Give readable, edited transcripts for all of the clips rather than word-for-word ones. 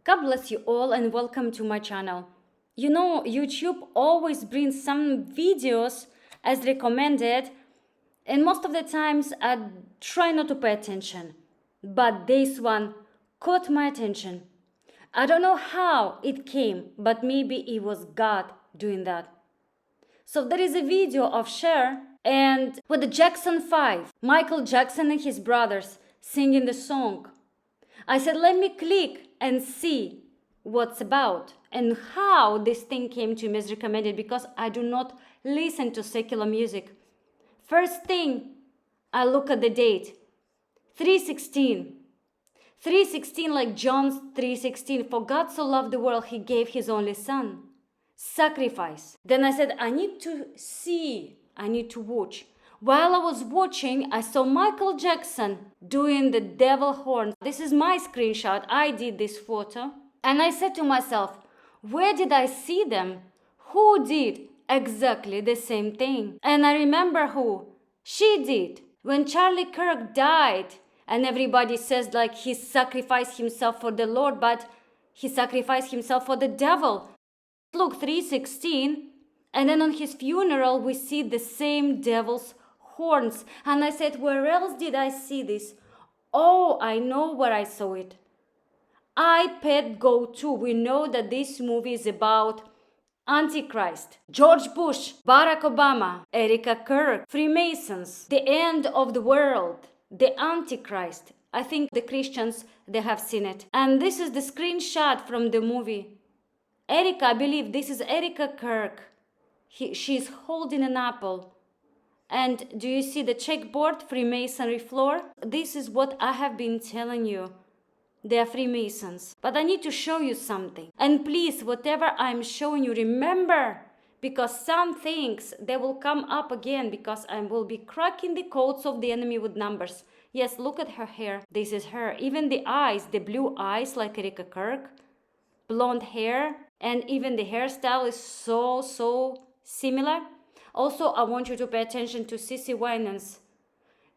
God bless you all and welcome to my channel. You know, YouTube always brings some videos as recommended, and most of the times I try not to pay attention. But this one caught my attention. I don't know how it came, but maybe it was God doing that. So there is a video of Cher and with the Jackson 5, Michael Jackson and his brothers singing the song. I said, let me click and see what's about and how this thing came to me as recommended, because I do not listen to secular music. First thing, I look at the date, 3:16. 3:16, like John's 3:16, for God so loved the world, he gave his only son. Sacrifice. Then I said, I need to see, I need to watch. While I was watching, I saw Michael Jackson doing the devil horn. This is my screenshot. I did this photo. And I said to myself, where did I see them? Who did exactly the same thing? And I remember who. She did. When Charlie Kirk died, and everybody says like he sacrificed himself for the Lord, but he sacrificed himself for the devil. Look, 3:16. And then on his funeral, we see the same devil's horns. And I said, where else did I see this? Oh, I know where I saw it. iPad Go 2. We know that this movie is about Antichrist, George Bush, Barack Obama, Erika, Kirk, Freemasons, the end of the world, the Antichrist. I think the Christians, they have seen it. And this is the screenshot from the movie. Erika, I believe this is Erika Kirk. She's holding an apple. And do you see the checkboard, Freemasonry floor? This is what I have been telling you. They are Freemasons. But I need to show you something. And please, whatever I'm showing you, remember, because some things, they will come up again, because I will be cracking the codes of the enemy with numbers. Yes, look at her hair. This is her. Even the eyes, the blue eyes like Erika Kirk, blonde hair, and even the hairstyle is so similar. Also, I want you to pay attention to Cece.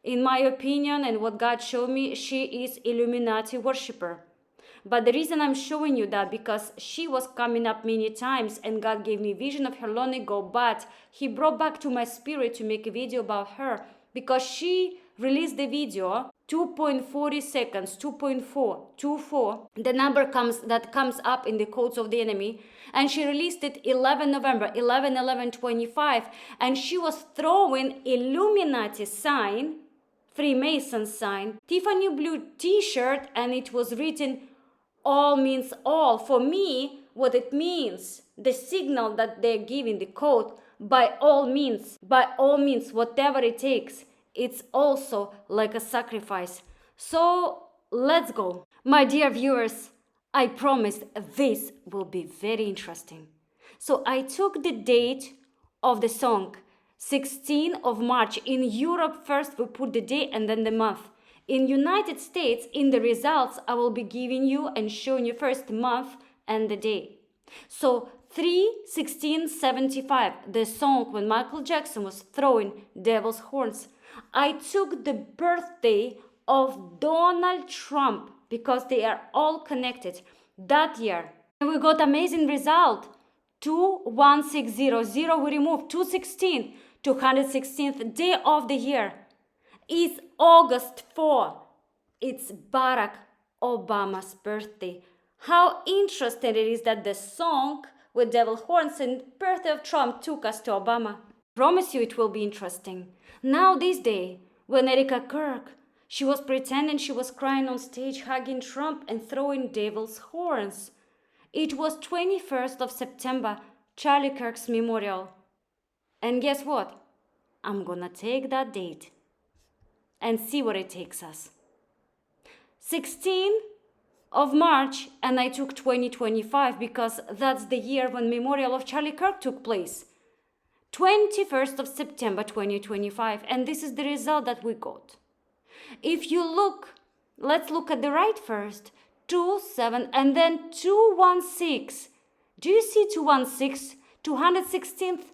In my opinion and what God showed me, she is Illuminati worshiper. But the reason I'm showing you that, because she was coming up many times and God gave me vision of her long ago, but he brought back to my spirit to make a video about her, because she released the video 2.40 seconds, 2.4, the number that comes up in the codes of the enemy, and she released it 11 November, 11/11/25, and she was throwing Illuminati sign, Freemason sign, Tiffany blue t-shirt, and it was written, all means all. For me, what it means, the signal that they're giving, the code, by all means, whatever it takes, it's also like a sacrifice. So let's go. My dear viewers, I promised this will be very interesting. So I took the date of the song, 16th of March. In Europe first we put the day and then the month. In United States, in the results, I will be giving you and showing you first the month and the day. So 3/16/75, the song when Michael Jackson was throwing devil's horns. I took the birthday of Donald Trump, because they are all connected that year. And we got amazing result. 21600, we removed 216, 216th day of the year. It's August 4. It's Barack Obama's birthday. How interesting it is that the song with devil horns and birthday of Trump took us to Obama. Promise you it will be interesting. Now this day, when Erika Kirk, she was pretending she was crying on stage, hugging Trump and throwing devil's horns. It was 21st of September, Charlie Kirk's memorial. And guess what? I'm gonna take that date and see where it takes us. 16th of March, and I took 2025 because that's the year when memorial of Charlie Kirk took place. 21st of September 2025, and this is the result that we got. If you look, let's look at the right first, 27 and then 216. Do you see 216? 216th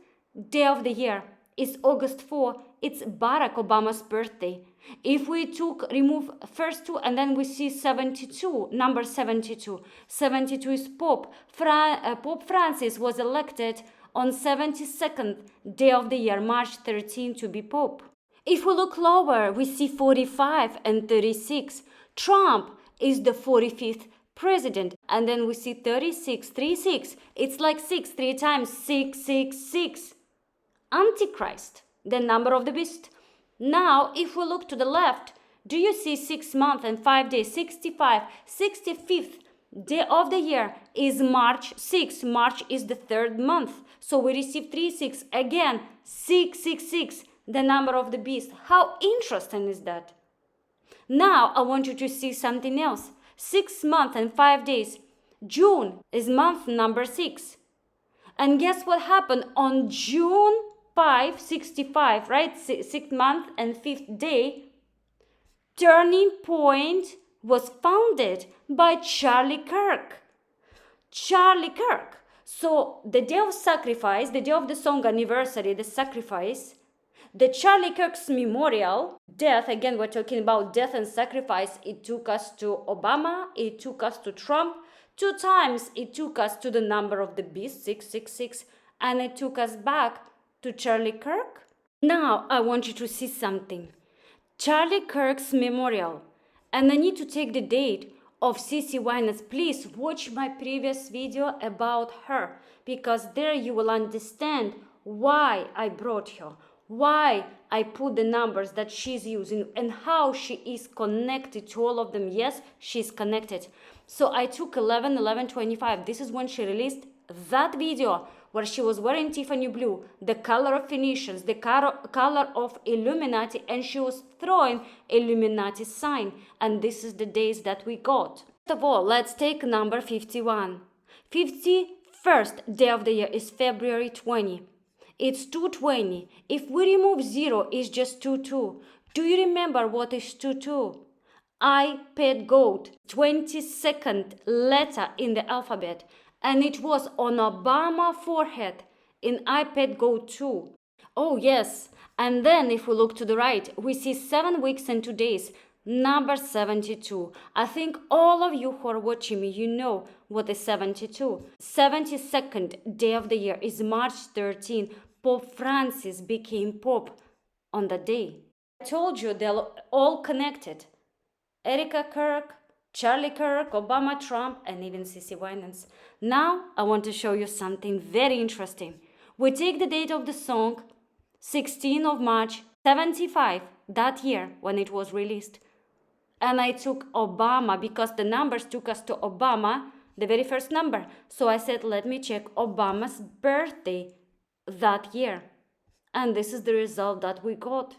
day of the year is August 4. it's Barack Obama's birthday. If we remove first two and then we see 72, number 72. 72 is Pope. Pope Francis was elected on 72nd day of the year, March 13, to be Pope. If we look lower, we see 45 and 36. Trump is the 45th president. And then we see 36, 36. It's like 6, 3 times, 6, 6, 6. Antichrist, the number of the beast. Now, if we look to the left, do you see 6 months and 5 days, 65, 65th day of the year is March 6. March is the 3rd month. So we receive 3, 6. Again, 6, 6, 6, the number of the beast. How interesting is that? Now, I want you to see something else. 6 months and 5 days. June is month number 6. And guess what happened on June 5, 65, right? 6th month and 5th day. Turning Point was founded by Charlie Kirk. Charlie Kirk. So the day of sacrifice, the day of the song anniversary, the sacrifice, the Charlie Kirk's memorial, death, again, we're talking about death and sacrifice. It took us to Obama, it took us to Trump. 2 times it took us to the number of the beast, 666, and it took us back to Charlie Kirk. Now I want you to see something. Charlie Kirk's memorial. And I need to take the date of Cece Winans. Please watch my previous video about her, because there you will understand why I brought her, why I put the numbers that she's using, and how she is connected to all of them. Yes, she's connected. So I took 11/11/25. This is when she released that video where she was wearing Tiffany blue, the color of Phoenicians, the color of Illuminati, and she was throwing Illuminati sign. And this is the days that we got. First of all, let's take number 51. 51st day of the year is February 20. It's 220. If we remove 0, it's just 22. Do you remember what is 22? iPad goat, 22nd letter in the alphabet. And it was on Obama's forehead in iPad goat 2. Oh yes. And then if we look to the right, we see 7 weeks and 2 days. Number 72. I think all of you who are watching me, you know what is 72. 72nd day of the year is March 13. Pope Francis became Pope on that day. I told you they're all connected. Erika, Kirk, Charlie Kirk, Obama, Trump, and even Cece Winans. Now I want to show you something very interesting. We take the date of the song, 16th of March, 75, that year when it was released. And I took Obama because the numbers took us to Obama, the very first number. So I said, let me check Obama's birthday that year. And this is the result that we got.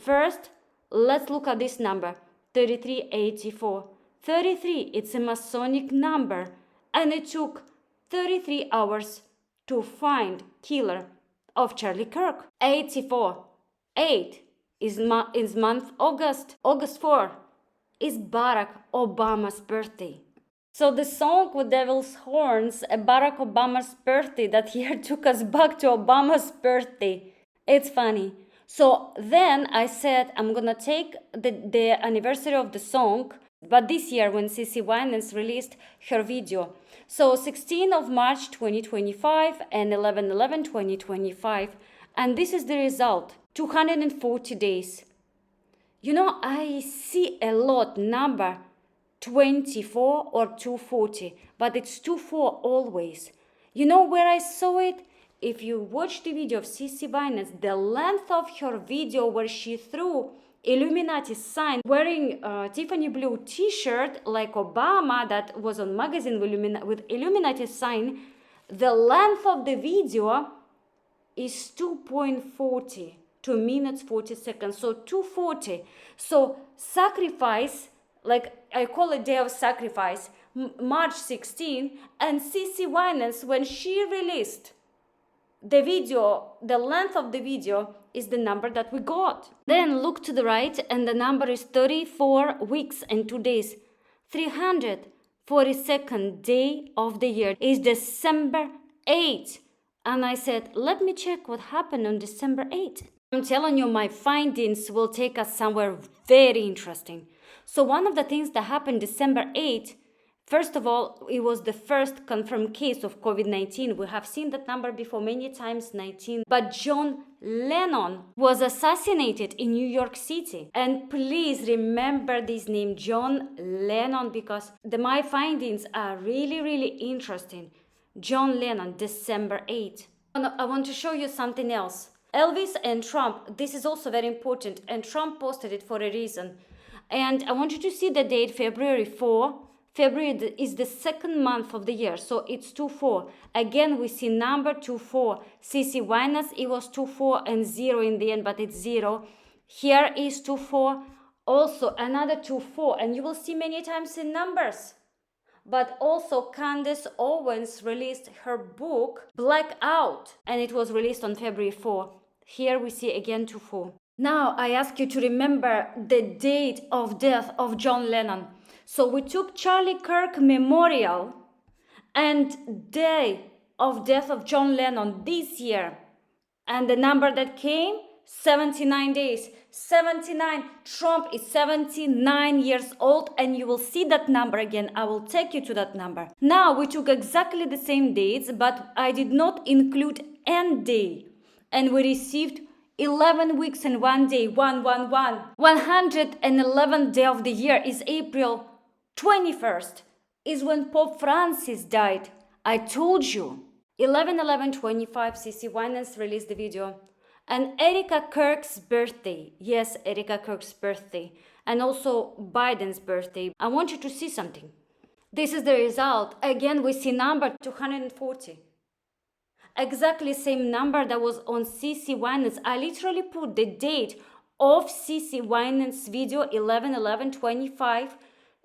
First, let's look at this number, 3384. 33, it's a Masonic number. And it took 33 hours to find killer of Charlie Kirk. 84, 8 is month August. August 4 is Barack Obama's birthday. So the song with Devil's Horns, Barack Obama's birthday that year, took us back to Obama's birthday. It's funny. So then I said, I'm gonna take the anniversary of the song, but this year when Cece Winans released her video. So 16th of March 2025 and 11/11/2025. And this is the result, 240 days. You know, I see a lot number 24 or 240, but it's 24 always. You know where I saw it? If you watch the video of Cece Winans, the length of her video where she threw Illuminati sign wearing Tiffany blue t-shirt like Obama that was on magazine with Illuminati sign, the length of the video is 2.40, 2 minutes 40 seconds, so 240. So sacrifice, like I call it day of sacrifice, March 16, and Cece Winans, when she released the video, the length of the video is the number that we got. Then look to the right and the number is 34 weeks and 2 days. 342nd day of the year is December 8. And I said, let me check what happened on December 8. I'm telling you, my findings will take us somewhere very interesting. So one of the things that happened December 8th, first of all, it was the first confirmed case of COVID-19. We have seen that number before many times, 19. But John Lennon was assassinated in New York City. And please remember this name, John Lennon, because my findings are really, really interesting. John Lennon, December 8th. I want to show you something else. Elvis and Trump, this is also very important, and Trump posted it for a reason. And I want you to see the date, February 4. February is the second month of the year, so it's 2-4. Again, we see number 2-4. Cece Winans, it was 2-4 and 0 in the end, but it's 0. Here is 2-4, also another 2-4, and you will see many times in numbers. But also Candace Owens released her book Blackout, and it was released on February 4. Here we see again 2-4. Now I ask you to remember the date of death of John Lennon. So we took Charlie Kirk Memorial and day of death of John Lennon this year. And the number that came, 79 days. 79. Trump is 79 years old, and you will see that number again. I will take you to that number. Now we took exactly the same dates, but I did not include end day. And we received 11 weeks and 1 day, 111. 111th day of the year is April 21st, is when Pope Francis died. I told you. 11/11/25, Cece Winans released the video. And Erika Kirk's birthday. Yes, Erika Kirk's birthday. And also Biden's birthday. I want you to see something. This is the result. Again, we see number 240. Exactly same number that was on Cece Winans. I literally put the date of Cece Winans' video, 11/11/25.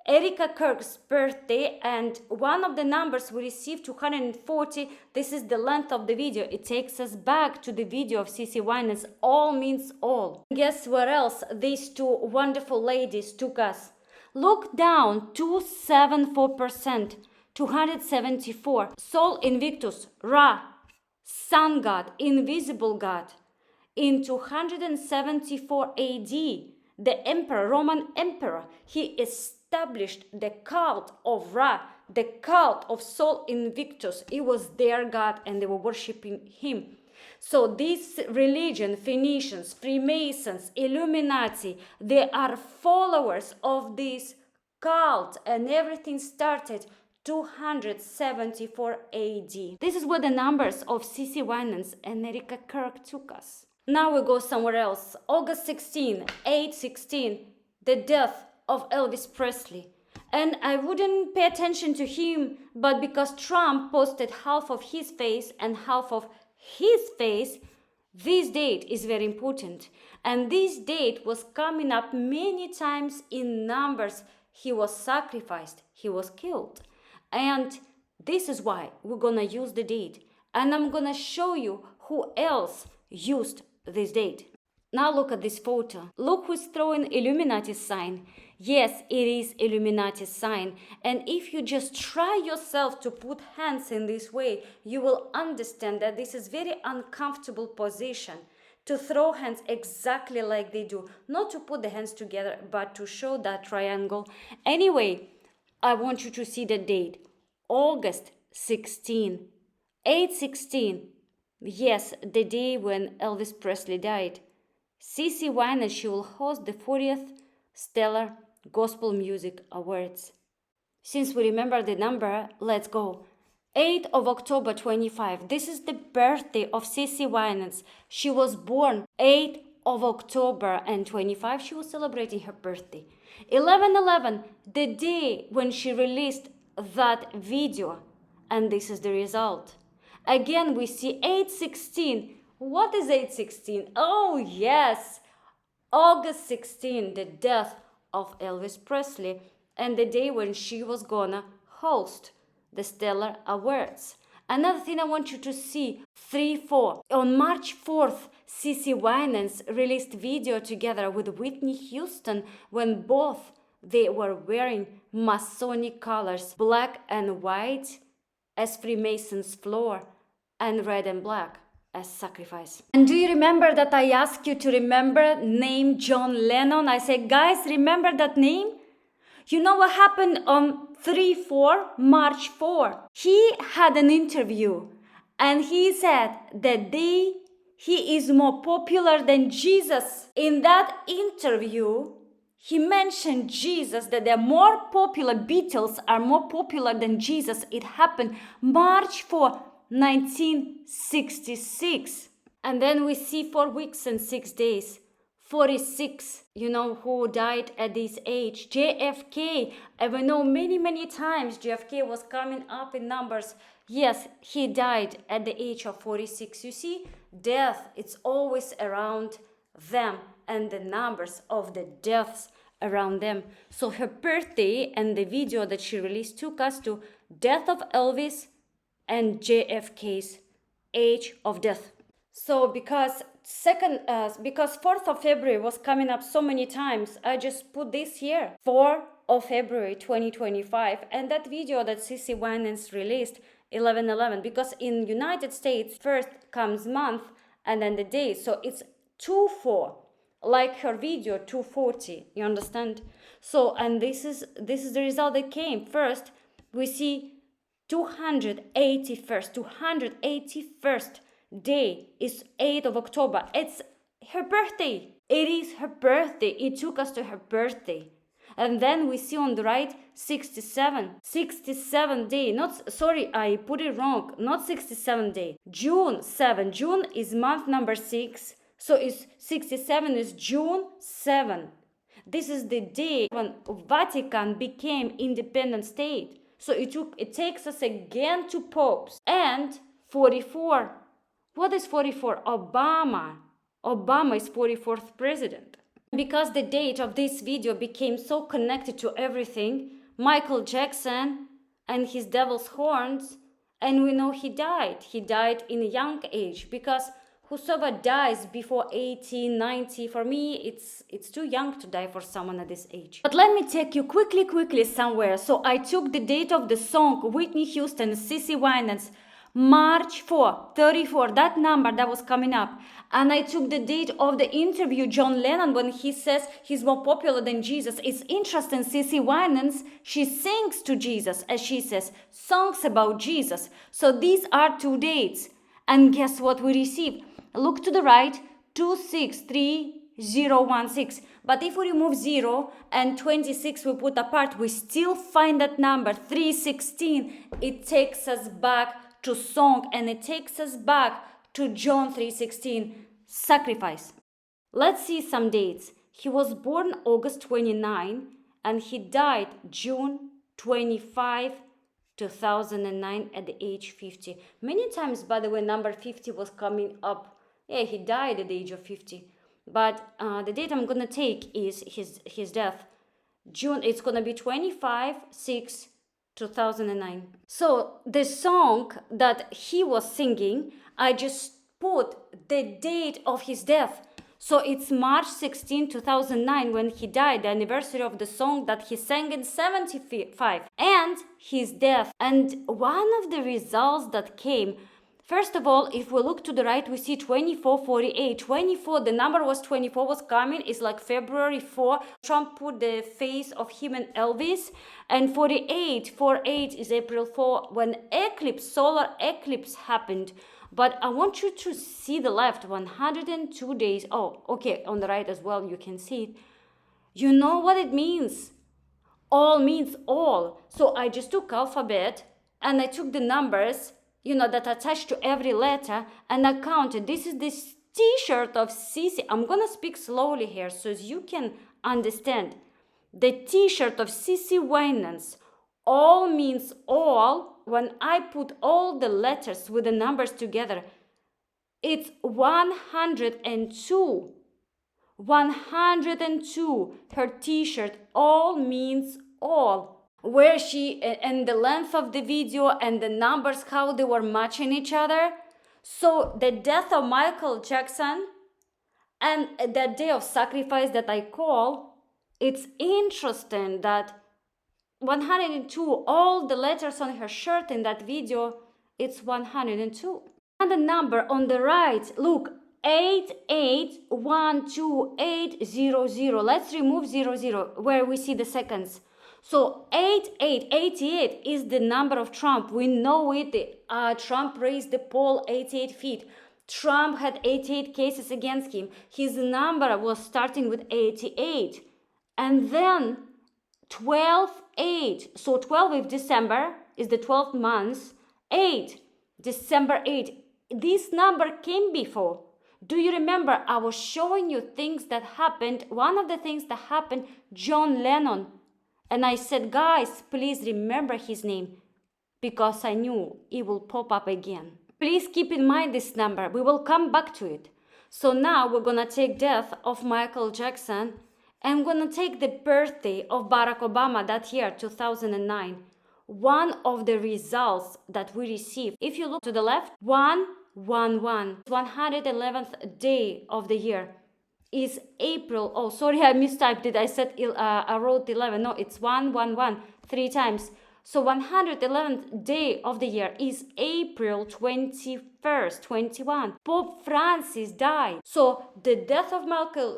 Erika Kirk's birthday, and one of the numbers we received, 240. This is the length of the video. It takes us back to the video of Cece Winans. All means all. Guess where else these two wonderful ladies took us? Look down, 274%, 274. Sol Invictus, Ra, Sun God, Invisible God. In 274 AD, the emperor, Roman emperor, he established the cult of Ra, the cult of Sol Invictus. It was their god and they were worshipping him. So this religion, Phoenicians, Freemasons, Illuminati, they are followers of this cult, and everything started 274 AD. This is where the numbers of Cece Winans and Erika Kirk took us. Now we go somewhere else. August 16, 8/16, the death of Elvis Presley. And I wouldn't pay attention to him, but because Trump posted half of his face and half of his face, this date is very important. And this date was coming up many times in numbers. He was sacrificed, he was killed. And this is why we're gonna use the date. And I'm gonna show you who else used this date. Now look at this photo. Look who's throwing Illuminati sign. Yes, it is Illuminati sign. And if you just try yourself to put hands in this way, you will understand that this is very uncomfortable position. To throw hands exactly like they do. Not to put the hands together, but to show that triangle. Anyway, I want you to see the date. August 16, 8/16. Yes, the day when Elvis Presley died. Cece Winans, she will host the 40th Stellar Gospel Music Awards. Since we remember the number, let's go. 8th of October 25. This is the birthday of Cece Winans. She was born 8th of October and 25. She was celebrating her birthday. 11/11, the day when she released that video. And this is the result. Again, we see 8/16. What is 8/16? Oh, yes. August 16, the death of Elvis Presley, and the day when she was gonna host the Stellar Awards. Another thing I want you to see, 3/4. On March 4th, Cece Winans released video together with Whitney Houston when both they were wearing Masonic colors, black and white as Freemasons floor, and red and black. as sacrifice. And do you remember that I asked you to remember name John Lennon? I said, guys, remember that name? You know what happened on March 4? He had an interview and he said that he is more popular than Jesus. In that interview, he mentioned Jesus, that they're more popular, Beatles are more popular than Jesus. It happened March 4, 1966. And then we see 4 weeks and 6 days. 46, you know who died at this age? JFK. And we know many times JFK was coming up in numbers. Yes, he died at the age of 46. You see, death, it's always around them and the numbers of the deaths around them. So her birthday and the video that she released took us to death of Elvis and JFK's age of death. So because 4th of February was coming up so many times, I just put this here, 4th of February 2025, and that video that Cece Winans released, 11/11, because in United States first comes month and then the day, so it's 2/4, like her video 240. You understand? So, and this is the result that came. First, we see 281st day is 8th of October. It's her birthday. It is her birthday. It took us to her birthday. And then we see on the right 67 day. Not, sorry, I put it wrong. Not 67 day. June 7. June is month number 6. So it's 67 is June 7. This is the day when Vatican became independent state. So it takes us again to popes. And 44. What is 44? Obama. Obama is 44th president. Because the date of this video became so connected to everything, Michael Jackson and his devil's horns, and we know he died. He died in a young age, because whosoever dies before 18, 90, for me, it's too young to die for someone at this age. But let me take you quickly somewhere. So I took the date of the song, Whitney Houston, Cece Winans, March 4, 34, that number that was coming up. And I took the date of the interview, John Lennon, when he says he's more popular than Jesus. It's interesting, Cece Winans, she sings to Jesus, as she says, songs about Jesus. So these are 2 dates. And guess what we receive? Look to the right, 263016. But if we remove 0 and 26 we put apart, we still find that number, 316. It takes us back to song, and it takes us back to John 3:16, sacrifice. Let's see some dates. He was born August 29 and he died June 25, 2009 at the age 50. Many times, by the way, number 50 was coming up. Yeah, he died at the age of 50. But the date I'm going to take is his death. June, it's going to be 25/6/2009. So the song that he was singing, I just put the date of his death. So it's March 16, 2009 when he died, the anniversary of the song that he sang in 75, and his death. And one of the results that came, first of all, if we look to the right, we see 2448. 24, the number was 24 was coming. It's like February 4. Trump put the face of him and Elvis. And 48 is April 4 when solar eclipse happened. But I want you to see the left, 102 days. Oh, okay, on the right as well, you can see it. You know what it means? All means all. So I just took alphabet and I took the numbers, that attached to every letter, and I counted. This is this t-shirt of Cece. I'm going to speak slowly here so as you can understand. The t-shirt of Cece Winans, all means all. When I put all the letters with the numbers together, it's 102. 102. Her t-shirt, all means all. Where she, and the length of the video and the numbers, how they were matching each other. So the death of Michael Jackson and that day of sacrifice that I call, it's interesting that 102, all the letters on her shirt in that video, it's 102. And the number on the right, look, 88128000. Let's remove 00 where we see the seconds. So 88 is the number of Trump. We know it. Trump raised the poll 88 feet. Trump had 88 cases against him. His number was starting with 88. And then 12/8. So 12 of December is the 12th month. 8, December 8. This number came before. Do you remember? I was showing you things that happened. One of the things that happened, John Lennon. And I said, guys, please remember his name, because I knew it will pop up again. Please keep in mind this number. We will come back to it. So now we're going to take death of Michael Jackson, and we're going to take the birthday of Barack Obama that year, 2009. One of the results that we received, if you look to the left, 111, 111th day of the year is April. Oh, sorry, I mistyped it. I said I wrote 11. No, it's 111 3 times. So 111th day of the year is April 21st, 21. Pope Francis died. So the death of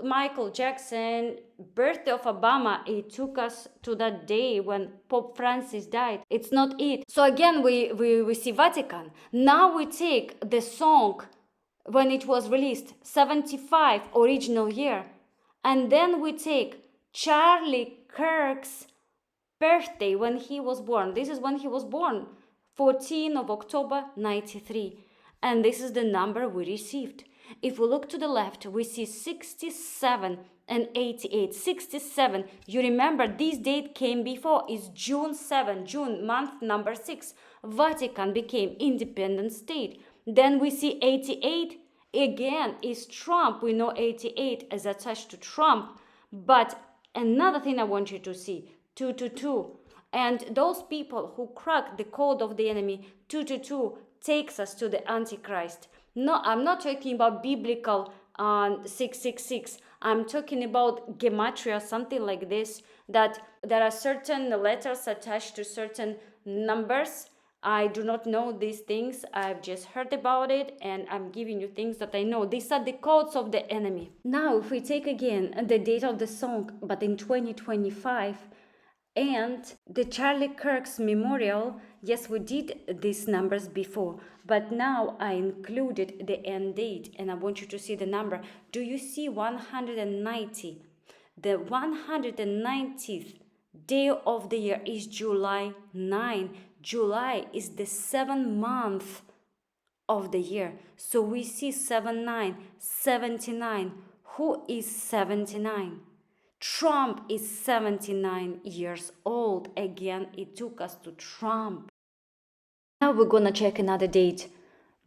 Michael Jackson, birthday of Obama, it took us to that day when Pope Francis died. It's not it. So again, we see Vatican. Now we take the song when it was released, 75 original year. And then we take Charlie Kirk's birthday when he was born. This is when he was born, 14 of October 93. And this is the number we received. If we look to the left, we see 67 and 88. 67, you remember this date came before, is June 7, June, month number 6. Vatican became independent state. Then we see 88, again, is Trump. We know 88 is attached to Trump. But another thing I want you to see, 222. And those people who crack the code of the enemy, 222, takes us to the Antichrist. No, I'm not talking about biblical 666. I'm talking about gematria, something like this, that there are certain letters attached to certain numbers. I do not know these things. I've just heard about it, and I'm giving you things that I know. These are the codes of the enemy. Now, if we take again the date of the song, but in 2025, and the Charlie Kirk's memorial, yes, we did these numbers before, but now I included the end date, and I want you to see the number. Do you see 190? The 190th day of the year is July 9. July is the 7th month of the year. So we see 79, 79. Who is 79? Trump is 79 years old. Again, it took us to Trump. Now we're gonna check another date.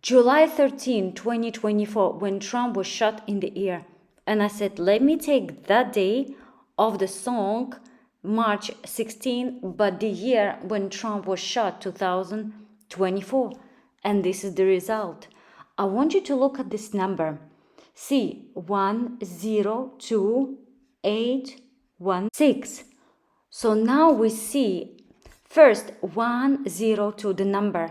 July 13, 2024, when Trump was shot in the ear. And I said, let me take that day of the song, March 16, but the year when Trump was shot, 2024. And this is the result. I want you to look at this number. See, 102816. So now we see first 102, the number.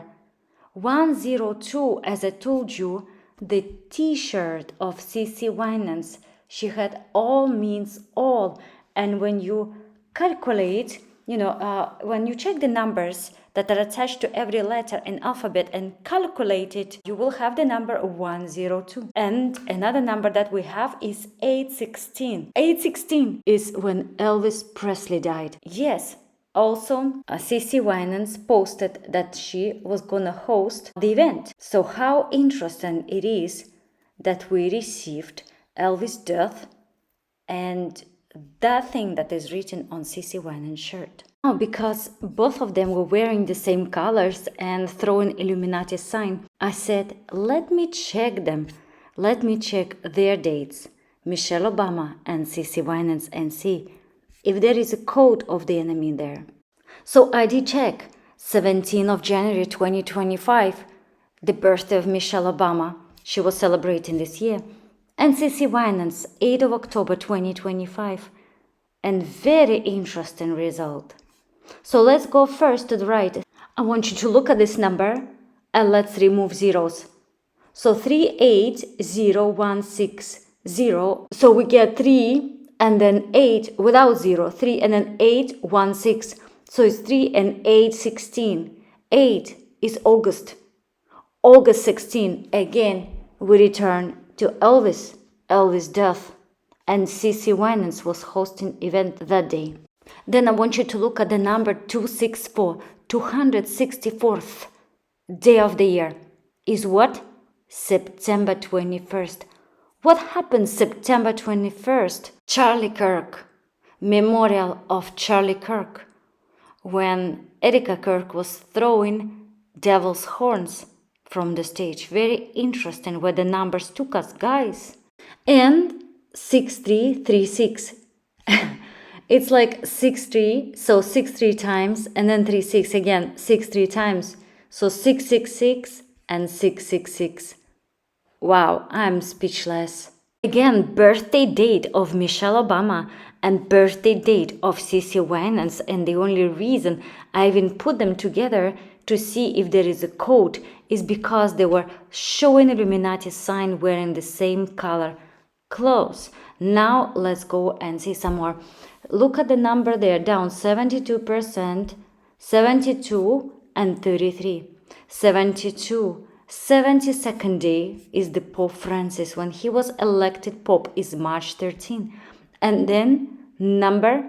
102, as I told you, the t-shirt of Cece Winans. She had all means all. And when you calculate, when you check the numbers that are attached to every letter in alphabet and calculate it, you will have the number 102. And another number that we have is 816. 816 is when Elvis Presley died. Yes. Also, Cece Winans posted that she was gonna host the event. So how interesting it is that we received Elvis' death and that thing that is written on Cece Winans' shirt. Now, because both of them were wearing the same colors and throwing Illuminati sign, I said, let me check them. Let me check their dates, Michelle Obama and Cece Winans, and see if there is a code of the enemy there. So I did check. 17th of January 2025, the birthday of Michelle Obama. She was celebrating this year. And Cece Winans, 8th of October 2025. And very interesting result. So let's go first to the right. I want you to look at this number and let's remove zeros. So 380160. So we get 3 and then 8 without 0. 3 and then 816. So it's 3 and 8, 16. 8 is August. August 16. Again, we return to Elvis. Elvis' death. And Cece Winans was hosting event that day. Then I want you to look at the number 264. 264th day of the year is what? September 21st. What happened September 21st? Charlie Kirk. Memorial of Charlie Kirk. When Erika Kirk was throwing devil's horns from the stage. Very interesting where the numbers took us, guys. And 6336. It's like 63, so 63 times, and then 36 again, 63 times. So 666 and 666. Wow, I'm speechless. Again, birthday date of Michelle Obama and birthday date of Cece Winans, and the only reason I even put them together to see if there is a code is because they were showing Illuminati sign wearing the same color clothes. Now let's go and see some more. Look at the number there, down 72%, 72 and 33. 72. 72nd day is the Pope Francis. When he was elected Pope is March 13. And then number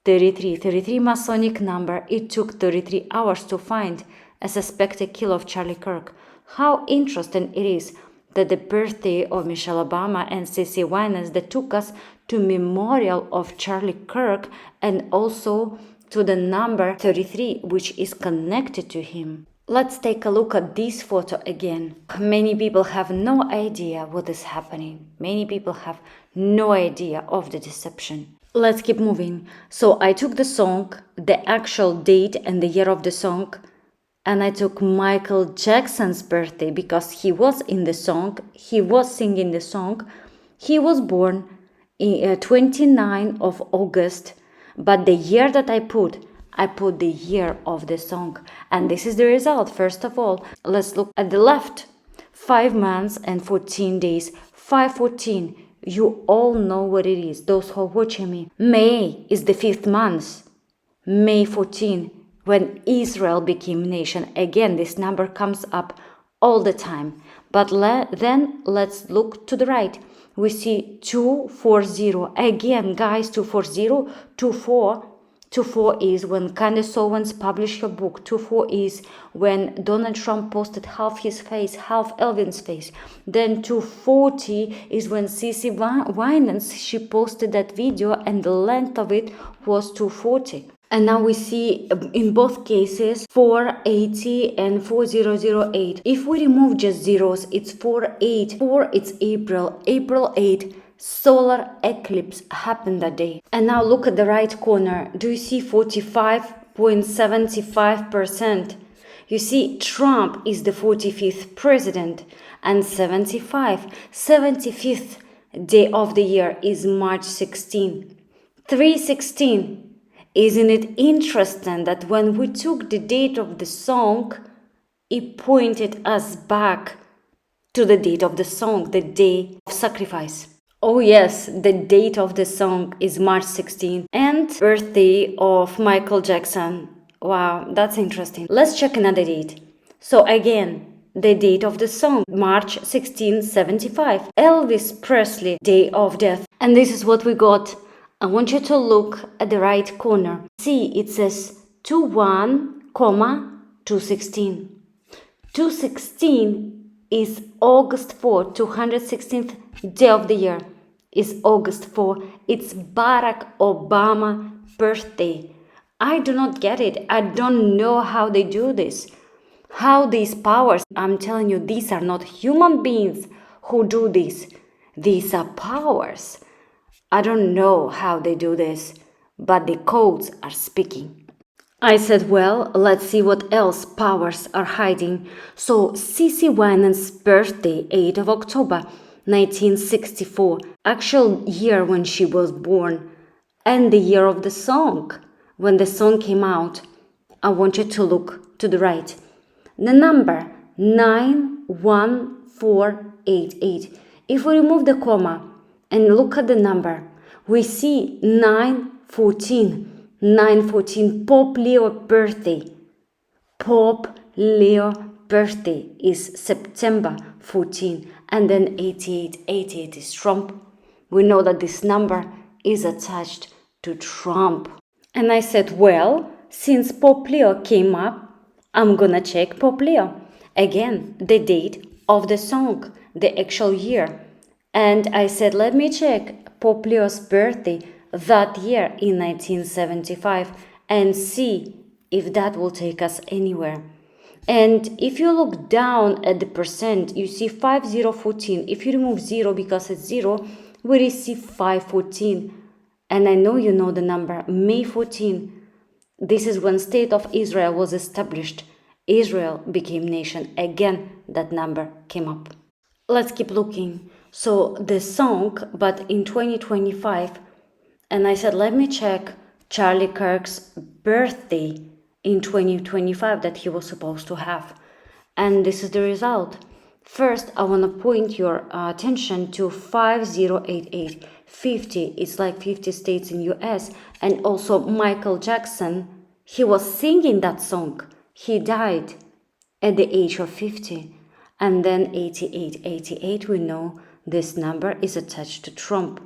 33. 33 Masonic number. It took 33 hours to find a suspected kill of Charlie Kirk. How interesting it is that the birthday of Michelle Obama and Cece Winans that took us to memorial of Charlie Kirk and also to the number 33, which is connected to him. Let's take a look at this photo again. Many people have no idea what is happening. Many people have no idea of the deception. Let's keep moving. So I took the song, the actual date and the year of the song, and I took Michael Jackson's birthday because he was in the song, he was singing the song. He was born in 29 of August, but the year that I put the year of the song. And this is the result. First of all, let's look at the left. 5 months and 14 days. 514. You all know what it is, those who are watching me. May is the 5th month. May 14. When Israel became nation. Again, this number comes up all the time. But then let's look to the right. We see 240. Again, guys, 240, 24. 24 is when Candace Owens published her book. 24 is when Donald Trump posted half his face, half Elvin's face. Then 240 is when Cece Winans, she posted that video and the length of it was 240. And now we see in both cases 480 and 4008. If we remove just zeros, it's 48. 4, it's April. April 8, solar eclipse happened that day. And now look at the right corner. Do you see 45.75%? You see Trump is the 45th president and 75th day of the year is March 16. 316. Isn't it interesting that when we took the date of the song, it pointed us back to the date of the song, the day of sacrifice. Oh yes, the date of the song is March 16 and birthday of Michael Jackson. Wow, that's interesting. Let's check another date. So again, the date of the song, March 1675. Elvis Presley, day of death. And this is what we got. I want you to look at the right corner. See, it says 21,216. 216 is August 4, 216th day of the year is August 4. It's Barack Obama birthday. I do not get it. I don't know how they do this. How these powers, I'm telling you, these are not human beings who do this. These are powers. I don't know how they do this, but the codes are speaking. I said, well, let's see what else powers are hiding. So Cece Winans' birthday, 8th of October, 1964, actual year when she was born, and the year of the song, when the song came out. I want you to look to the right. The number 914 3488. If we remove the comma and look at the number, we see 914. 914, Pope Leo birthday. Pope Leo birthday is September 14, and then 88. 88 is Trump. We know that this number is attached to Trump. And I said, well, since Pope Leo came up, I'm gonna check Pope Leo. Again, the date of the song, the actual year. And I said, let me check Pope Leo's birthday that year in 1975 and see if that will take us anywhere. And if you look down at the percent, you see 5014. If you remove 0 because it's 0, we receive 514. And I know you know the number, May 14. This is when State of Israel was established. Israel became nation. Again, that number came up. Let's keep looking. So the song, but in 2025, and I said, let me check Charlie Kirk's birthday in 2025 that he was supposed to have. And this is the result. First, I want to point your attention to 5088. 50, it's like 50 states in US. And also Michael Jackson, he was singing that song. He died at the age of 50. And then 88. 88, we know this number is attached to Trump.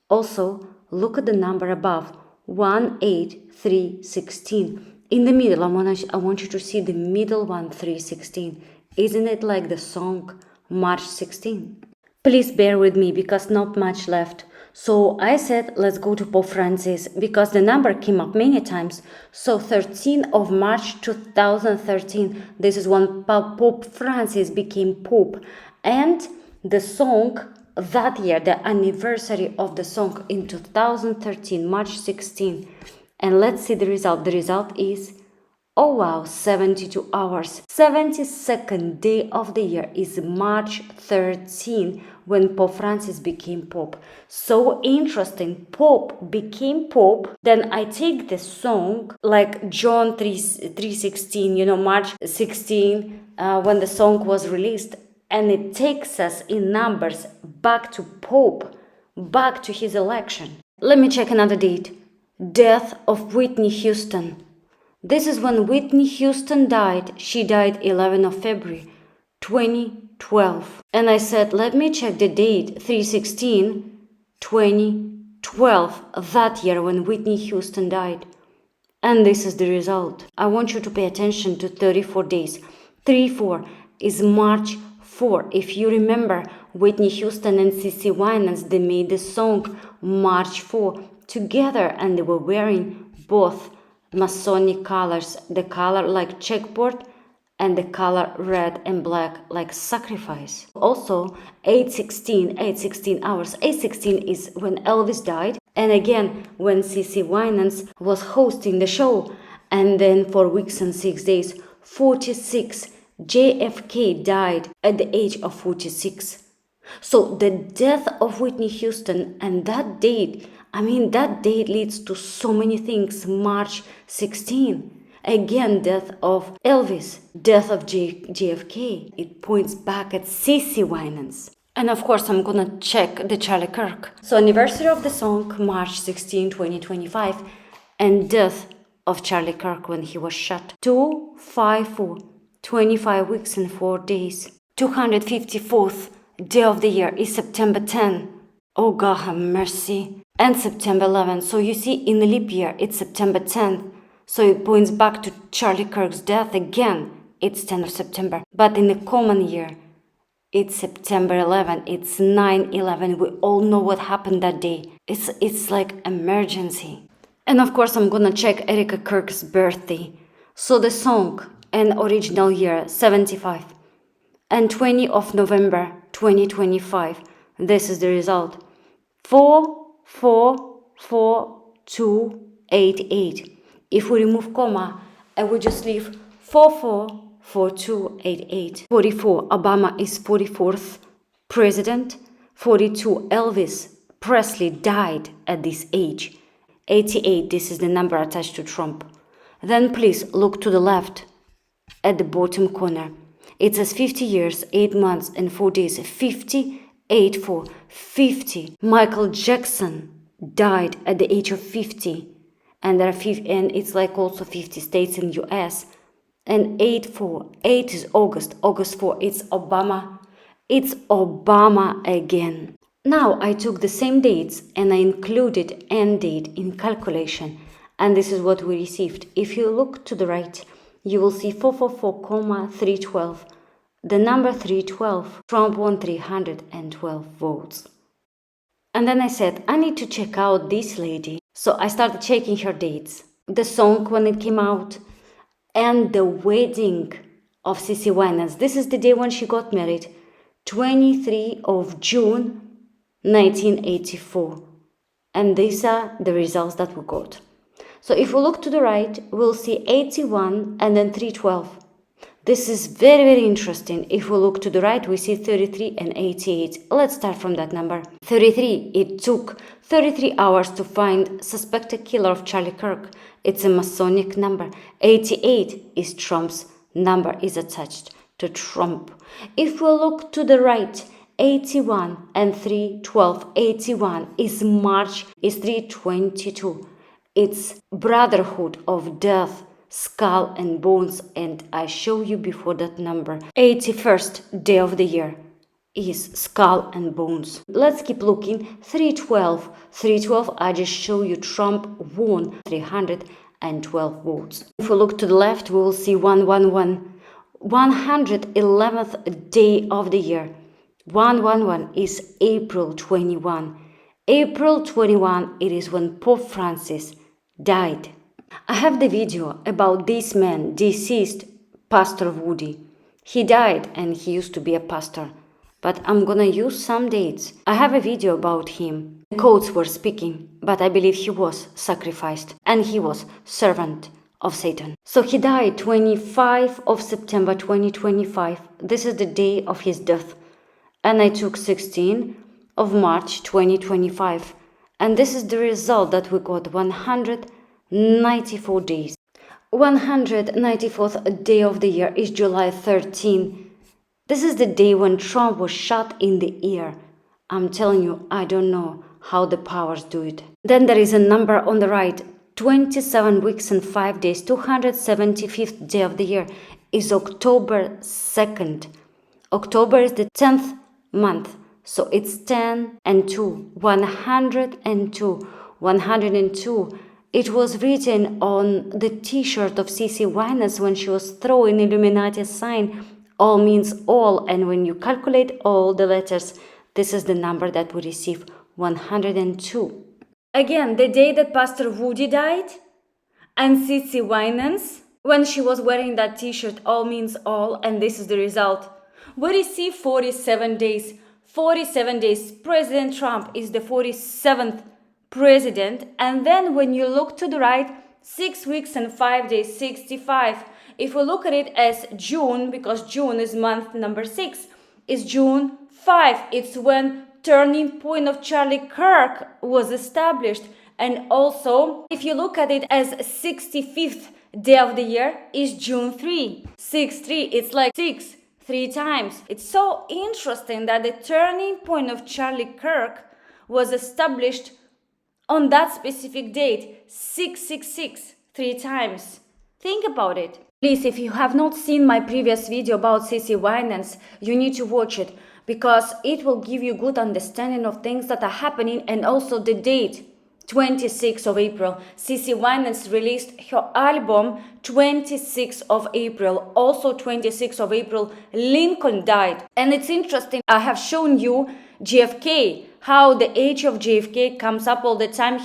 Also, look at the number above, 18316. In the middle, I want you to see the middle one, 316. Isn't it like the song March 16? Please bear with me because not much left. So I said, let's go to Pope Francis because the number came up many times. So 13 of March 2013, this is when Pope Francis became Pope. And the song that year, the anniversary of the song in 2013, March 16. And let's see the result. The result is, oh wow, 72 hours. 72nd day of the year is March 13 when Pope Francis became Pope. So interesting. Pope became Pope. Then I take the song like John 3:16, March 16 when the song was released. And it takes us in numbers back to Pope, back to his election. Let me check another date. Death of Whitney Houston. This is when Whitney Houston died. She died 11 of February, 2012. And I said, let me check the date, 3/16/2012, that year when Whitney Houston died. And this is the result. I want you to pay attention to 34 days. 3/4 is March 4. If you remember, Whitney Houston and Cece Winans, they made the song March 4 together, and they were wearing both Masonic colors, the color like checkboard and the color red and black like sacrifice. Also 8:16 hours. 8:16 is when Elvis died, and again when Cece Winans was hosting the show, and then for weeks and 6 days. 46, JFK died at the age of 46. So the death of Whitney Houston and that date, that date leads to so many things. March 16. Again, death of Elvis, death of JFK. It points back at Cece Winans. And of course, I'm gonna check the Charlie Kirk. So anniversary of the song, March 16, 2025, and death of Charlie Kirk when he was shot. 254, 25 weeks and 4 days. 254th day of the year is September 10. Oh God have mercy. And September 11. So you see in the leap year, it's September 10th. So it points back to Charlie Kirk's death again. It's 10th of September. But in the common year, it's September 11. It's 9/11. We all know what happened that day. It's like emergency. And of course, I'm gonna check Erika Kirk's birthday. So the song and original year, 75. And 20 of November, 2025. This is the result. 444288. If we remove comma, I would just leave 444288. 44, Obama is 44th president. 42, Elvis Presley died at this age. 88, this is the number attached to Trump. Then please look to the left at the bottom corner. It says 50 years, 8 months, and 4 days. 58 for 50. Michael Jackson died at the age of 50. And there are 50, and it's like also 50 states in US. And 8 is August. August 4, it's Obama. It's Obama again. Now I took the same dates and I included end date in calculation. And this is what we received. If you look to the right, you will see 444,312. The number 312, Trump won 312 votes. And then I said, I need to check out this lady. So I started checking her dates. The song when it came out, and the wedding of Cece Winans. This is the day when she got married, 23 of June 1984. And these are the results that we got. So if we look to the right, we'll see 81 and then 312. This is very, very interesting. If we look to the right, we see 33 and 88. Let's start from that number. 33, it took 33 hours to find suspected killer of Charlie Kirk. It's a Masonic number. 88 is Trump's number, is attached to Trump. If we look to the right, 81 and 312. 81 is March, is 322. It's Brotherhood of Death, Skull and Bones, and I show you before that number. 81st day of the year is Skull and Bones. Let's keep looking. 312. 312, I just show you Trump won 312 votes. If we look to the left, we will see 111. 111th day of the year. 111 is April 21. April 21, it is when Pope Francis died. I have the video about this man, deceased Pastor Voodie. He died and he used to be a pastor. But I'm gonna use some dates. I have a video about him. The codes were speaking, but I believe he was sacrificed and he was servant of Satan. So he died 25 of September 2025. This is the day of his death. And I took 16 of March 2025. And this is the result that we got 194 days. 194th day of the year is July 13. This is the day when Trump was shot in the ear. I'm telling you, I don't know how the powers do it. Then there is a number on the right. 27 weeks and 5 days. 275th day of the year is October 2nd. October is the 10th month. So it's 10 and 2. 102. 102. It was written on the t-shirt of Cece Winans when she was throwing Illuminati sign. All means all, and when you calculate all the letters, this is the number that we receive, 102. Again, the day that Pastor Voodie died, and Cece Winans, when she was wearing that t-shirt, all means all, and this is the result. We receive 47 days. 47 days. President Trump is the 47th president, and then when you look to the right, 6 weeks and 5 days, 65. If we look at it as June, because June is month number 6, is June 5. It's when turning point of Charlie Kirk was established. And also, if you look at it as 65th day of the year, is June 3. 6-3, it's like 6, 3 times. It's so interesting that the turning point of Charlie Kirk was established on that specific date, 666, 3 times. Think about it. Please, if you have not seen my previous video about Cece Winans, you need to watch it because it will give you good understanding of things that are happening, and also the date, 26th of April. Cece Winans released her album 26th of April. Also 26th of April, Lincoln died. And it's interesting, I have shown you JFK, how the age of JFK comes up all the time.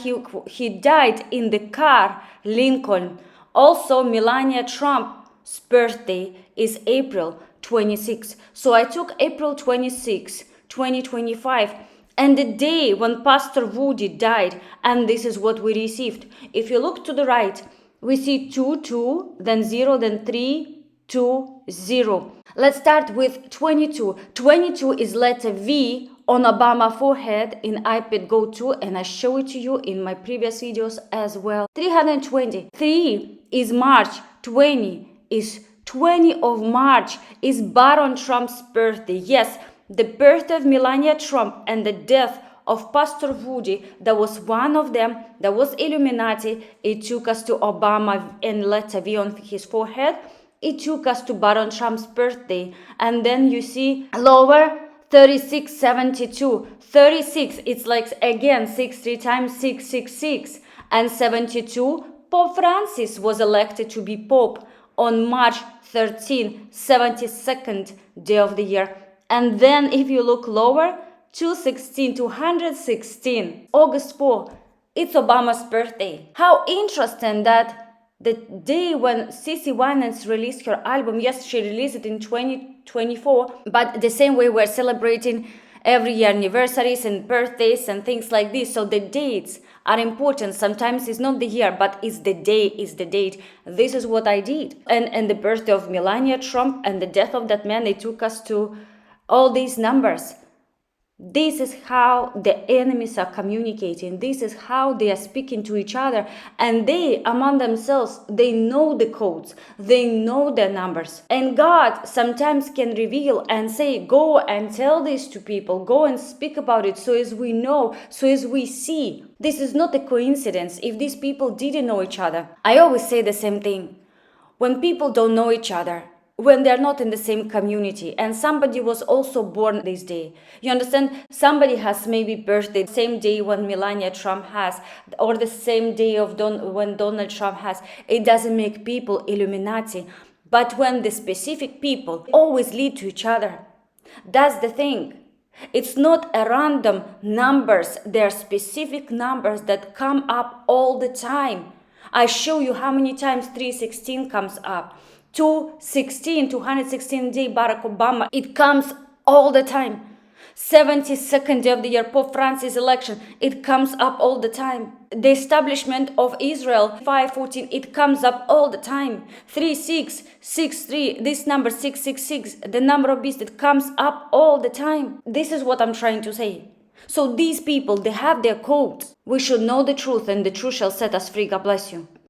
He died in the car, Lincoln. Also, Melania Trump's birthday is April 26. So I took April 26, 2025, and the day when Pastor Voodie died, and this is what we received. If you look to the right, we see 2, 2, then 0, then 3, 2, 0. Let's start with 22. 22 is letter V on Obama's forehead in iPad Go 2, and I show it to you in my previous videos as well. 320. 3 is March. 20 is 20th of March is Baron Trump's birthday. Yes, the birthday of Melania Trump and the death of Pastor Voodie. That was one of them. That was Illuminati. It took us to Obama and letter V on his forehead. It took us to Baron Trump's birthday. And then you see lower 3672. 36, it's like again 6 3 times 666. And 72, Pope Francis was elected to be Pope on March 13, 72nd day of the year. And then if you look lower, 216, August 4, it's Obama's birthday. How interesting that the day when Cece Winans released her album, yes, she released it in 2024, but the same way we're celebrating every year anniversaries and birthdays and things like this. So the dates are important. Sometimes it's not the year, but it's the day, it's the date. This is what I did. And the birthday of Melania Trump and the death of that man, they took us to all these numbers. This is how the enemies are communicating. This is how they are speaking to each other. And they, among themselves, they know the codes. They know the numbers. And God sometimes can reveal and say, go and tell this to people. Go and speak about it so as we know, so as we see. This is not a coincidence if these people didn't know each other. I always say the same thing. When people don't know each other, when they're not in the same community, and somebody was also born this day. You understand? Somebody has maybe birthday the same day when Melania Trump has, or the same day of when Donald Trump has. It doesn't make people Illuminati. But when the specific people always lead to each other, that's the thing. It's not a random numbers. They're specific numbers that come up all the time. I show you how many times 316 comes up. 216 day Barack Obama, it comes all the time. 72nd day of the year, Pope Francis election, it comes up all the time. The establishment of Israel, 514, it comes up all the time. 3663, this number 666, the number of beasts, it comes up all the time. This is what I'm trying to say. So these people, they have their codes. We should know the truth and the truth shall set us free. God bless you.